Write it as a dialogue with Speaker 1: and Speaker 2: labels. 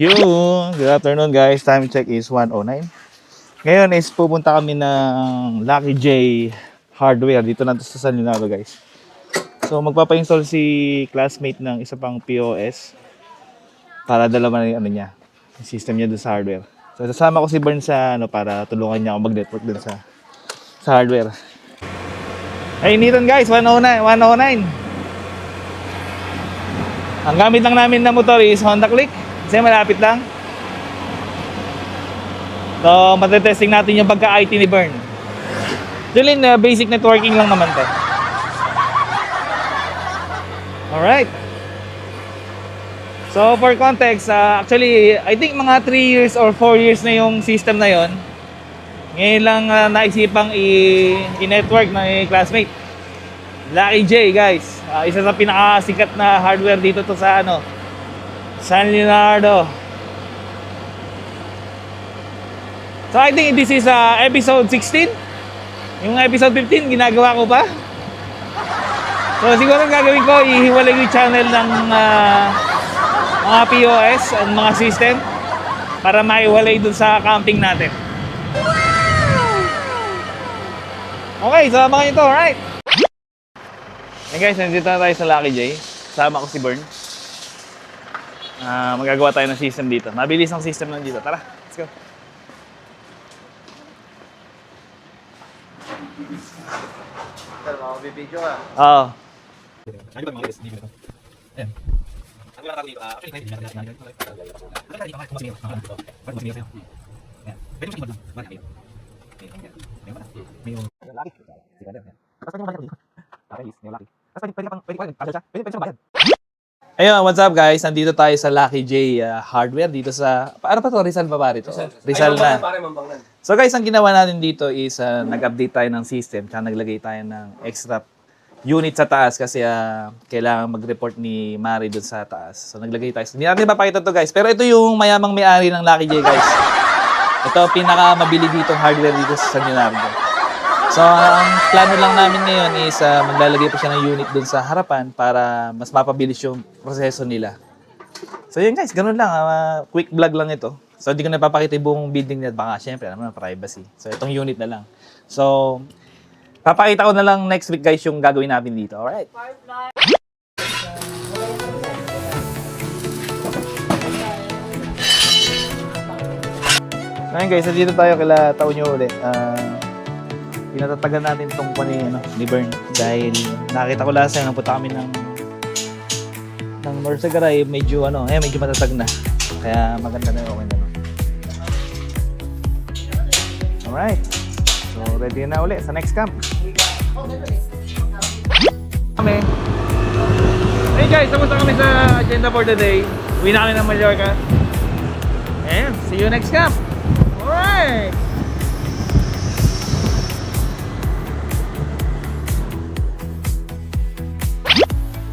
Speaker 1: Good afternoon guys. Time check is 1:09. Ngayon is pupunta kami ng Lucky J Hardware dito na sa San Leonardo guys. So magpapa-install si classmate ng isa pang POS para dalawa na yung yung system niya doon sa hardware. So sasama ko si Bern sa para tulungan niya ako mag-network doon sa hardware. Ay, initan guys, 109. Ang gamit lang namin na motor is Honda Click. Kasi malapit lang. So, matetesting natin yung pagka-IT ni Bern. Actually, basic networking lang naman to. Alright. So, for context, actually, I think mga 3 years or 4 years na yung system na yon. Ngayon lang naisipang i-network ng classmate. Lucky J, guys. Isa sa pinakasikat na hardware dito to sa San Leonardo. So I think this is episode 16. Yung episode 15 ginagawa ko pa. So siguro gagawin ko, ihiwalay yung channel ng mga POS at mga system para maiwalay dun sa camping natin. Okay, so abangan nyo to, alright? Hey guys, nandito na tayo sa Lucky J. Sama ko si Bern. Magagawa tayo ng system dito. Mabilis ang system lang dito. Tara, let's go.
Speaker 2: Sir, makapibidyo ka.
Speaker 1: Oo.
Speaker 3: Ano ba mga guys? Dito. Ayan. Ang lalakad dito, actually, hindi natin natin. Lalakad dito, kung masingil. Pwede masingil sa'yo. Ayan. Pwede mo siya mag-lang. Baka kayo. May ba? May lalaki. Sige na. Tapos pwede mo balik dito. Okay, may lalaki. Tapos pwede ka pang, pwede siya bayad.
Speaker 1: Ayun, what's up guys? Nandito tayo sa Lucky J Hardware dito sa... Ano pa to? Rizal ba ba rito? Rizal na. So guys, ang ginawa natin dito is nag-update tayo ng system tsaka naglagay tayo ng extra unit sa taas kasi kailangan mag-report ni Mari doon sa taas. So naglagay tayo. Hindi natin mapakita to guys. Pero ito yung mayamang may-ari ng Lucky J guys. Ito pinaka-mabili ditong hardware dito sa San Leonardo. So, ang plano lang namin ngayon is maglalagay pa siya ng unit dun sa harapan para mas mapabilis yung proseso nila. So, yun guys, ganun lang. Quick vlog lang ito. So, hindi ko napapakita yung buong building nila. Baka, syempre, alam mo na, privacy. So, itong unit na lang. So, papakita ko na lang next week guys yung gagawin natin dito. Alright? So, ayun guys, dito tayo kila taon nyo ulit. Pinatatagan natin itong ni Bern dahil nakita ko last time napunta kami ng Norsagaray, medyo medyo matatag na. Kaya maganda na yung Alright. So ready na ulit sa next camp. Kami. Hey guys, tapos na kami sa agenda for the day. Uwi na kami ng Mallorca. And see you next camp. Alright.